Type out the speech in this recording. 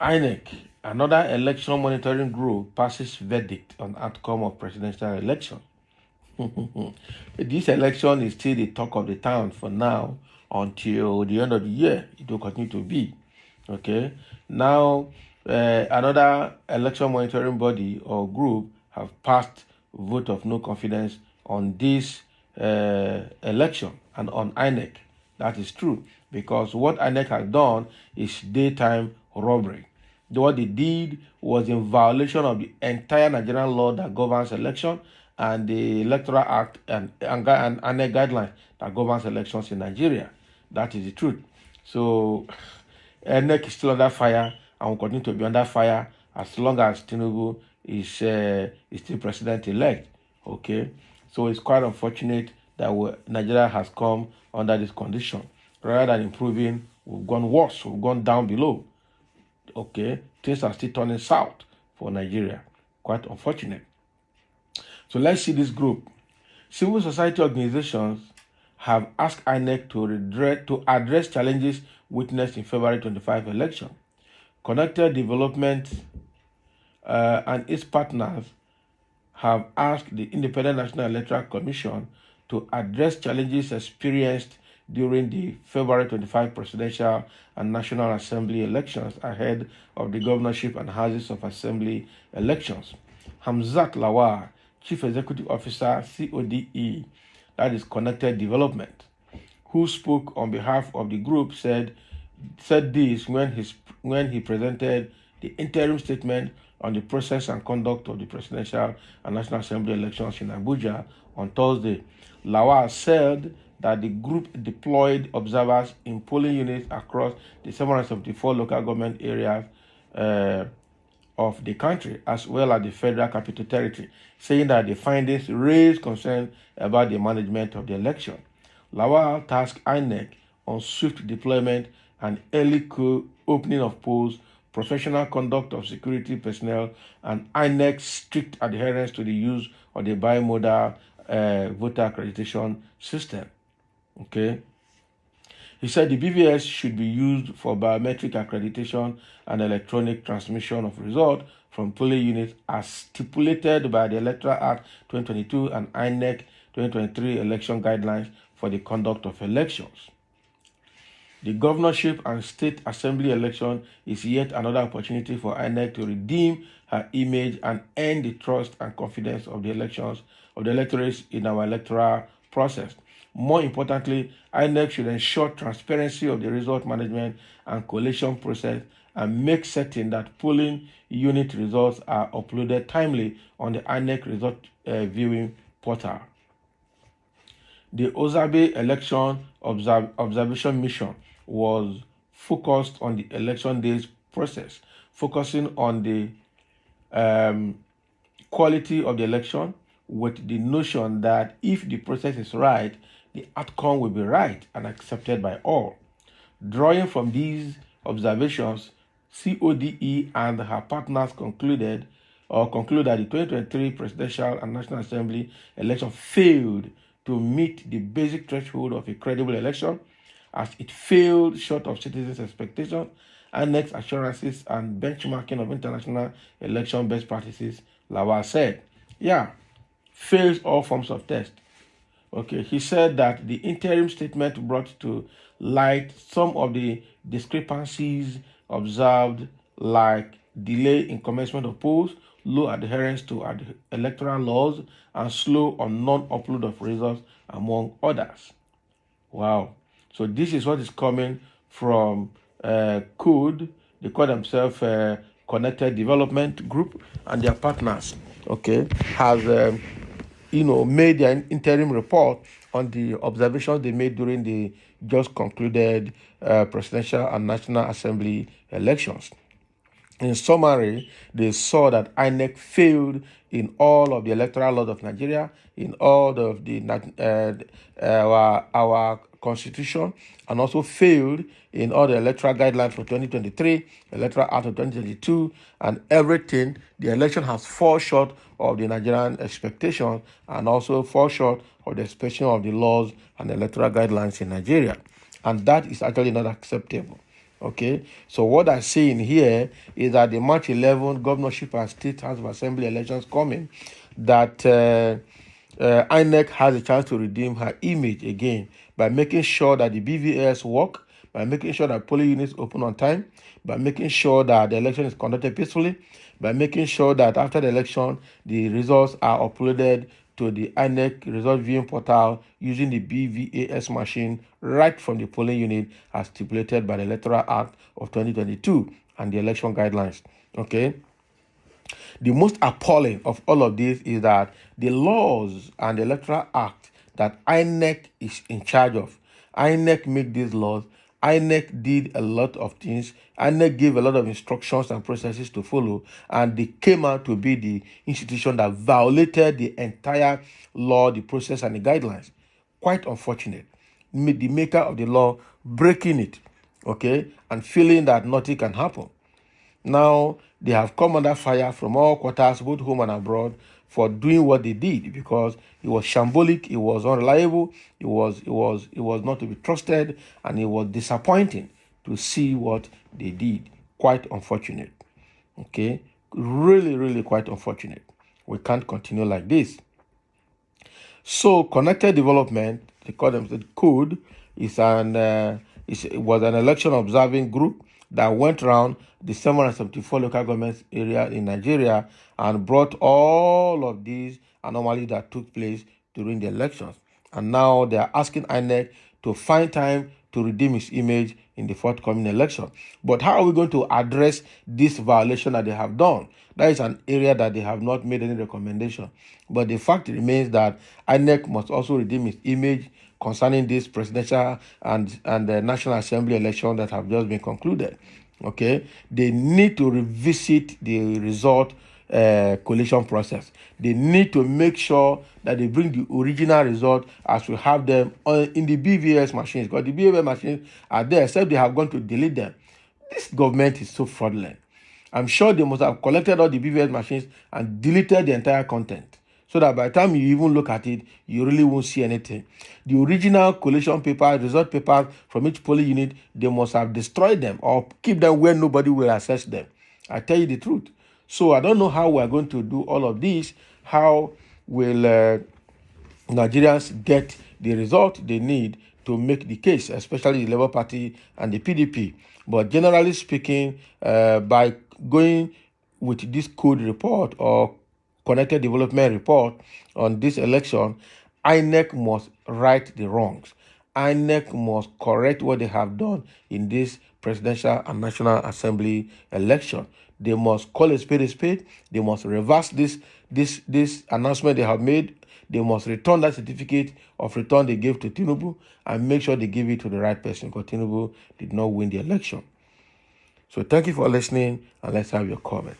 Inec, another election monitoring group, passes verdict on outcome of presidential election. This election is still the talk of the town for now until the end of the year. It will continue to be. Okay. Now, another election monitoring body or group have passed vote of no confidence on this election and on Inec. That is true because what Inec has done is daytime robbery. What they did was in violation of the entire Nigerian law that governs election and the Electoral Act and INEC guidelines that governs elections in Nigeria. That is the truth. So INEC is still under fire and will continue to be under fire as long as Tinubu is still president-elect. Okay, so it's quite unfortunate that Nigeria has come under this condition. Rather than improving, we've gone worse. We've gone down below. Okay, things are still turning south for Nigeria. Quite unfortunate. So let's see this group. Civil society organizations have asked INEC to address challenges witnessed in February 25 election. Connected Development and its partners have asked the Independent National Electoral Commission to address challenges experienced during the February 25 presidential and National Assembly elections ahead of the governorship and Houses of Assembly elections. Hamzat Lawal, Chief Executive Officer, CODE, that is Connected Development, who spoke on behalf of the group, said this when he presented the interim statement on the process and conduct of the presidential and National Assembly elections in Abuja on Thursday. Lawal said that the group deployed observers in polling units across the 774 local government areas of the country, as well as the Federal Capital Territory, saying that the findings raised concern about the management of the election. Lawal tasked INEC on swift deployment and early opening of polls, professional conduct of security personnel, and INEC's strict adherence to the use of the bimodal voter accreditation system. Okay. He said the BVS should be used for biometric accreditation and electronic transmission of results from polling units as stipulated by the Electoral Act 2022 and INEC 2023 election guidelines for the conduct of elections. The governorship and state assembly election is yet another opportunity for INEC to redeem her image and earn the trust and confidence of the electorates in our electoral process. More importantly, INEC should ensure transparency of the result management and collation process and make certain that polling unit results are uploaded timely on the INEC result viewing portal. The Ozabe election observation mission was focused on the election day's process, focusing on the quality of the election with the notion that if the process is right, the outcome will be right and accepted by all. Drawing from these observations, CODE and her partners conclude that the 2023 presidential and National Assembly election failed to meet the basic threshold of a credible election, as it failed short of citizens' expectations, INEC's assurances, and benchmarking of international election best practices, Lawal said. Yeah, fails all forms of test. Okay, he said that the interim statement brought to light some of the discrepancies observed, like delay in commencement of polls, low adherence to electoral laws, and slow or non-upload of results, among others. Wow. So this is what is coming from CODE. They call themselves Connected Development Group, and their partners, okay, has made an interim report on the observations they made during the just concluded presidential and National Assembly elections. In summary, they saw that INEC failed in all of the electoral laws of Nigeria, in all of the our Constitution and also failed in all the electoral guidelines for 2023, Electoral Act of 2022, and everything. The election has fallen short of the Nigerian expectations and also fall short of the expectation of the laws and electoral guidelines in Nigeria. And that is actually not acceptable. Okay, so what I see in here is that the March 11 governorship and state house of assembly elections coming, that Inec has a chance to redeem her image again by making sure that the BVAS work, by making sure that polling units open on time, by making sure that the election is conducted peacefully, by making sure that after the election, the results are uploaded to the Inec result viewing portal using the BVAS machine right from the polling unit as stipulated by the Electoral Act of 2022 and the election guidelines. Okay. The most appalling of all of this is that the laws and the Electoral Act that INEC is in charge of, INEC made these laws. INEC did a lot of things. INEC gave a lot of instructions and processes to follow, and they came out to be the institution that violated the entire law, the process, and the guidelines. Quite unfortunate. The maker of the law breaking it, okay, and feeling that nothing can happen. Now they have come under fire from all quarters, both home and abroad, for doing what they did because it was shambolic, it was unreliable, it was not to be trusted, and it was disappointing to see what they did. Quite unfortunate. Okay, really quite unfortunate. We can't continue like this. So connected development, they call them the code, is it was an election observing group that went around the 774 local government area in Nigeria and brought all of these anomalies that took place during the elections. And now they are asking INEC to find time to redeem its image in the forthcoming election. But how are we going to address this violation that they have done? That is an area that they have not made any recommendation. But the fact remains that INEC must also redeem its image concerning this presidential and the National Assembly election that have just been concluded. Okay, they need to revisit the result collation process. They need to make sure that they bring the original result as we have them in the BVS machines, because the BVS machines are there, except they have gone to delete them. This government is so fraudulent. I'm sure they must have collected all the BVS machines and deleted the entire content, so that by the time you even look at it, you really won't see anything. The original collation paper, result papers from each polling unit, they must have destroyed them or keep them where nobody will access them. I tell you the truth. So I don't know how we're going to do all of this. How will Nigerians get the result they need to make the case, especially the Labour Party and the PDP? But generally speaking, by going with this code report or connected development report on this election, INEC must right the wrongs. INEC must correct what they have done in this presidential and National Assembly election. They must call a spade a spade. They must reverse this announcement they have made. They must return that certificate of return they gave to Tinubu and make sure they give it to the right person, because Tinubu did not win the election. So thank you for listening, and let's have your comment.